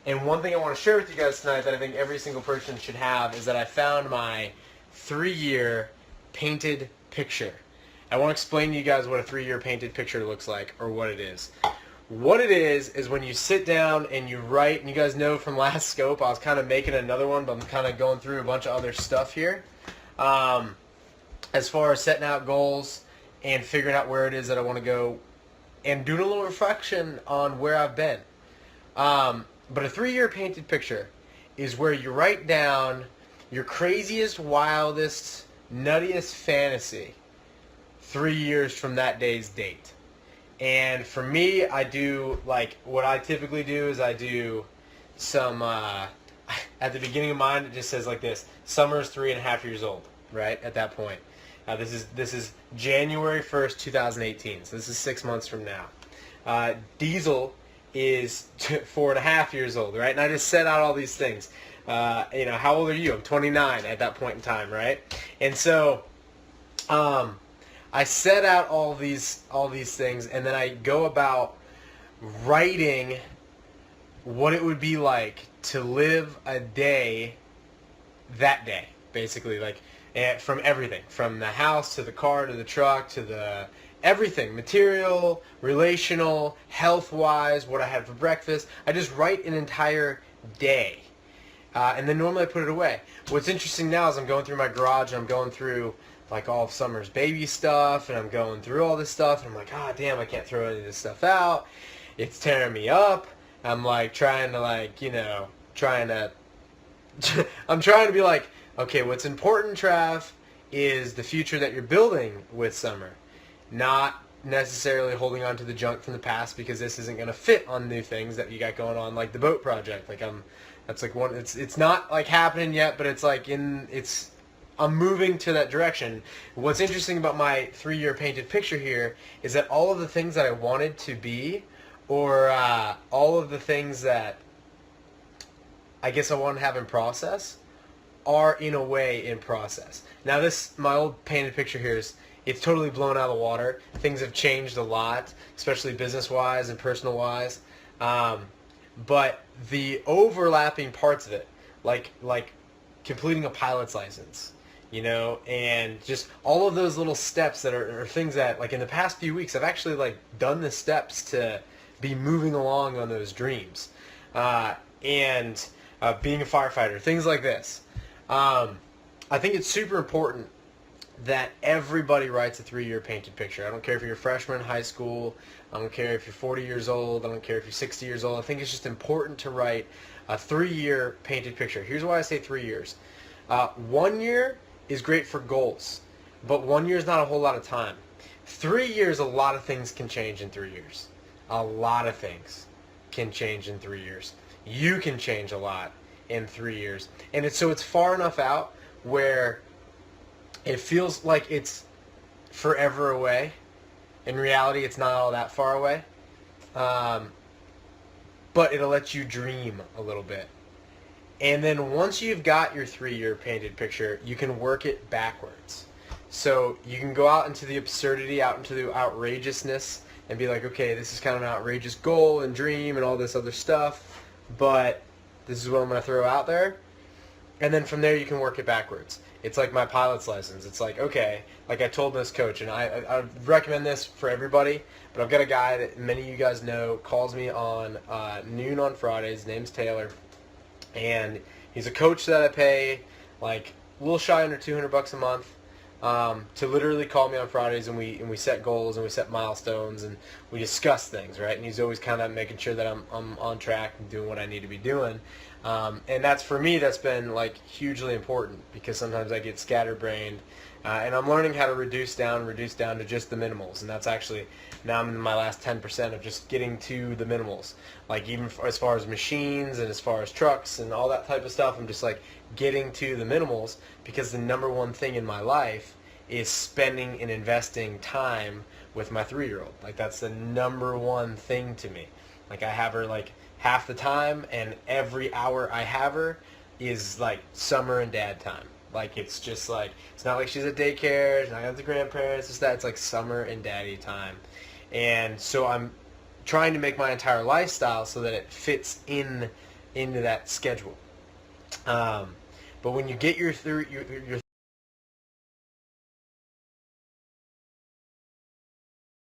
And one thing I want to share with you guys tonight that I think every single person should have is that I found my 3-year painted picture. I want to explain to you guys what a 3-year painted picture looks like, or what it is. What it is when you sit down and you write, and you guys know from last scope I was kind of making another one, but I'm kind of going through a bunch of other stuff here. As far as setting out goals and figuring out where it is that I want to go and doing a little reflection on where I've been. But a 3-year painted picture is where you write down your craziest, wildest, nuttiest fantasy 3 years from that day's date. And for me, I do, like, what I typically do is I do some, at the beginning of mine, it just says like this: Summer's 3.5 years old, right, at that point. This is January 1st, 2018, so this is 6 months from now. Diesel is 4.5 years old, right? And I just set out all these things. How old are you? I'm 29 at that point in time, right? And so, I set out all these things, and then I go about writing what it would be like to live a day that day, basically, like from everything, from the house to the car to the truck to the everything, material, relational, health-wise, what I had for breakfast. I just write an entire day, and then normally I put it away. What's interesting now is I'm going through my garage, and I'm going through like all of Summer's baby stuff, and I'm going through all this stuff, and I'm like, ah, damn, I can't throw any of this stuff out. It's tearing me up. I'm like trying to I'm trying to be like, okay, what's important, Trav, is the future that you're building with Summer, not necessarily holding on to the junk from the past, because this isn't going to fit on new things that you got going on, like the boat project. Like that's like one. It's not like happening yet, but it's like I'm moving to that direction. What's interesting about my 3-year painted picture here is that all of the things that I wanted to be, or all of the things that I guess I want to have in process, are in a way in process. Now my old painted picture here it's totally blown out of the water. Things have changed a lot, especially business-wise and personal-wise. But the overlapping parts of it, like completing a pilot's license, and just all of those little steps that are things that, like, in the past few weeks, I've actually, like, done the steps to be moving along on those dreams. And being a firefighter, things like this. I think it's super important that everybody writes a 3-year painted picture. I don't care if you're a freshman in high school. I don't care if you're 40 years old. I don't care if you're 60 years old. I think it's just important to write a 3-year painted picture. Here's why I say 3 years. 1 year is great for goals, but 1 year is not a whole lot of time. 3 years, a lot of things can change in 3 years. A lot of things can change in 3 years. You can change a lot in 3 years. And it's far enough out where it feels like it's forever away. In reality, it's not all that far away. But it'll let you dream a little bit. And then once you've got your 3-year painted picture, you can work it backwards. So you can go out into the absurdity, out into the outrageousness, and be like, okay, this is kind of an outrageous goal and dream and all this other stuff, but this is what I'm going to throw out there. And then from there you can work it backwards. It's like my pilot's license. It's like, okay, like I told this coach, and I recommend this for everybody, but I've got a guy that many of you guys know calls me on noon on Fridays. His name's Taylor, and he's a coach that I pay like a little shy under $200 a month to literally call me on Fridays, and we set goals and we set milestones and we discuss things, right? And he's always kind of making sure that I'm on track and doing what I need to be doing. And that's, for me, that's been like hugely important, because sometimes I get scatterbrained, and I'm learning how to reduce down to just the minimals. And that's actually, now I'm in my last 10% of just getting to the minimals. Like, even as far as machines and as far as trucks and all that type of stuff, I'm just like getting to the minimals, because the number one thing in my life is spending and investing time with my 3-year-old. Like, that's the number one thing to me. Like, I have her like half the time, and every hour I have her is like Summer and Dad time. Like, it's just like, it's not like she's at daycare, she's not at the grandparents, it's that, it's like Summer and Daddy time. And so I'm trying to make my entire lifestyle so that it fits in into that schedule. But when you get your